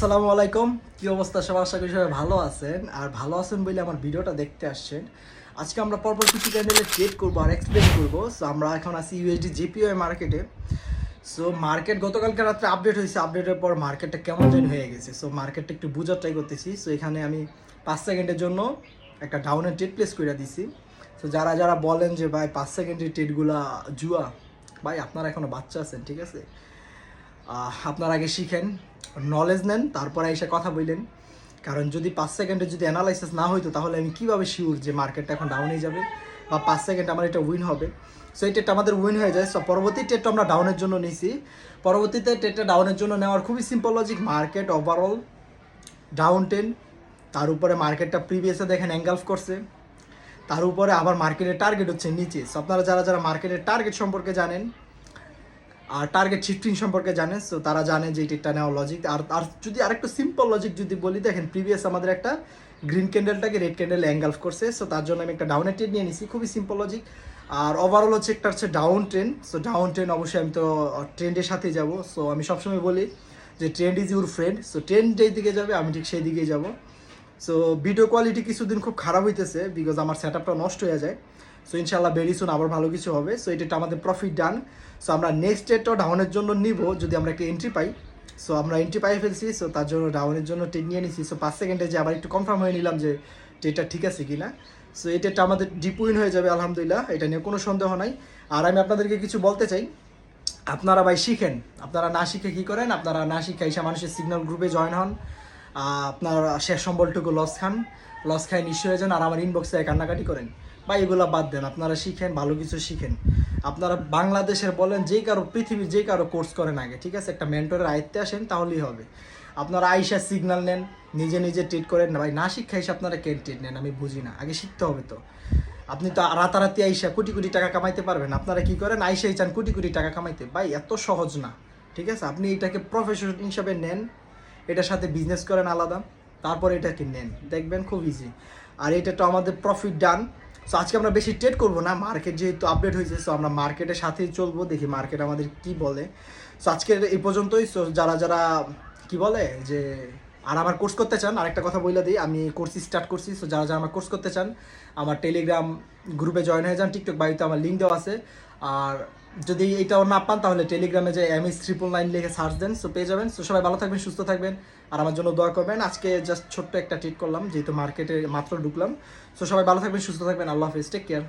আসসালামু আলাইকুম, কি অবস্থা সবার? আশা করি সবাই ভালো আছেন। আর ভালো আছেন বলে আমার ভিডিওটা দেখতে আসছেন। আজকে আমরা পরপর কিছু ক্যান্ডেলে ট্রেড করবো আর এক্সপ্লেন করবো। সো আমরা এখন আছি ইউএসডি জেপিওয়াই মার্কেটে। সো মার্কেট গতকালকে রাত্রে আপডেট হয়েছে, আপডেটের পর মার্কেটটা কেমন যেন হয়ে গেছে। সো মার্কেটটা একটু বোঝার ট্রাই করতেছি। সো এখানে আমি 5 সেকেন্ডের জন্য একটা ডাউনের ট্রেড প্লেস করে দিছি। সো যারা যারা বলেন যে ভাই 5 সেকেন্ডের ট্রেডগুলা জুয়া, ভাই আপনারা এখনো বাচ্চা আছেন, ঠিক আছে? আপনার আগে শিখেন, নলেজ নেন, তারপরে এসে কথা বললেন। কারণ যদি 5 সেকেন্ডে যদি অ্যানালাইসিস না হইতো তাহলে আমি কীভাবে শিওর যে মার্কেটটা এখন ডাউনে যাবে বা 5 সেকেন্ড আমার এটা উইন হবে। সো এই ট্রেডটা আমাদের উইন হয়ে যায়। সো পরবর্তী ট্রেডটা আমরা ডাউনের জন্য নিয়েছি। পরবর্তীতে ট্রেডটা ডাউনের জন্য নেওয়ার খুবই simple logic. Market overall down 10, তার উপরে মার্কেটটা প্রিভিয়াসে দেখেন এঙ্গালফ করছে, তার উপরে আবার মার্কেটের টার্গেট হচ্ছে নিচে। সো আপনারা যারা যারা মার্কেটের টার্গেট সম্পর্কে জানেন আর টার্গেট শিফটিং সম্পর্কে জানেন, সো তারা জানে যে এটা নেওয়া লজিক। আর যদি আরেকটু সিম্পল লজিক যদি বলি, দেখেন প্রিভিয়াস আমাদের একটা গ্রিন ক্যান্ডেলটাকে রেড ক্যান্ডেল অ্যাঙ্গালফ করছে। সো তার জন্য আমি একটা ডাউনের ট্রেড নিয়ে নিছি, খুবই সিম্পল লজিক। আর ওভারঅল হচ্ছে একটা হচ্ছে down trend. So down trend অবশ্যই আমি তো ট্রেন্ডের সাথেই যাব। সো আমি সবসময় বলি যে trend is your friend. So trend যেই দিকে যাবে আমি ঠিক সেই দিকেই যাব। সো ভিডিও কোয়ালিটি কিছুদিন খুব খারাপ হইতেছে বিকজ আমার সেট আপটা নষ্ট হয়ে যায়। সো ইনশাল্লাহ ভেরি সুন আবার ভালো কিছু হবে। সো এটা আমাদের প্রফিট ডান। সো আমরা নেক্সট ট্রেডটাও ডাউনের জন্য নিব যদি আমরা একটা এন্ট্রি পাই। সো আমরা এন্ট্রি পাই ফেলছি, সো তার জন্য ডাউনের জন্য ট্রেড নিয়ে নিছি। সো 5 সেকেন্ডে যে আবার একটু কনফার্ম হয়ে নিলাম যে ট্রেডটা ঠিক আছে কিনা। সো এই ট্রেডটা আমাদের ডিপ উইন হয়ে যাবে আলহামদুলিল্লাহ, এটা নিয়ে কোনো সন্দেহ নাই। আর আমি আপনাদেরকে কিছু বলতে চাই, আপনারা ভাই শিখেন। আপনারা না শিখে কী করেন? আপনারা না শিখে এসে মানুষের সিগন্যাল গ্রুপে জয়েন হন, আপনার শেষ সম্বলটুকু লস খায় নিশ্চয় হয়ে যান, আর আমার ইনবক্সে কান্নাকাটি করেন। বা এগুলো বাদ দেন, আপনারা শিখেন, ভালো কিছু শিখেন। আপনারা বাংলাদেশের বলেন যেই কারো, পৃথিবীর যেই কারো কোর্স করেন আগে, ঠিক আছে? একটা মেন্টরের আয়ত্তে আসেন, তাহলেই হবে। আপনারা আইসা সিগন্যাল নেন, নিজে নিজে ট্রিট করেন না ভাই। না শিক্ষা এসে আপনারা কেন ট্রিট নেন আমি বুঝি না। আগে শিখতে হবে তো। আপনি তো রাতারাতি আইসা কোটি কোটি টাকা কামাইতে পারবেন? আপনারা কি করেন? আইসাই চান কোটি কোটি টাকা কামাইতে। ভাই এত সহজ না, ঠিক আছে? আপনি এটাকে প্রফেশন হিসাবে নেন, এটার সাথে বিজনেস করেন আলাদা, তারপরে এটাকে নেন, দেখবেন খুব ইজি। আর এটা তো আমাদের প্রফিট ডান। সো আজকে আমরা বেশি ট্রেড করবো না, মার্কেট যেহেতু আপডেট হয়েছে। সো আমরা মার্কেটের সাথেই চলবো, দেখি মার্কেট আমাদের কি বলে। সো আজকে এই পর্যন্তই। সো যারা যারা কি বলে যে আর আমার কোর্স করতে চান, আরেকটা কথা বলে দিই, আমি কোর্স স্টার্ট করছি। সো যারা যারা আমার কোর্স করতে চান আমার টেলিগ্রাম গ্রুপে জয়েন হয়ে যান, টিকটক বাড়িতে আমার লিঙ্ক দেওয়া আছে। আর যদি এইটাও না পান তাহলে টেলিগ্রামে যে MS999 লিখে সার্চ দেন, সো পেয়ে যাবেন। সো সবাই ভালো থাকবেন, সুস্থ থাকবেন, আর আমার জন্য দোয়া করবেন। আজকে জাস্ট ছোট্ট একটা ট্রিট করলাম যেহেতু মার্কেটে মাত্র ঢুকলাম। সো সবাই ভালো থাকবেন, সুস্থ থাকবেন, আল্লাহ হাফেজ, টেক কেয়ার।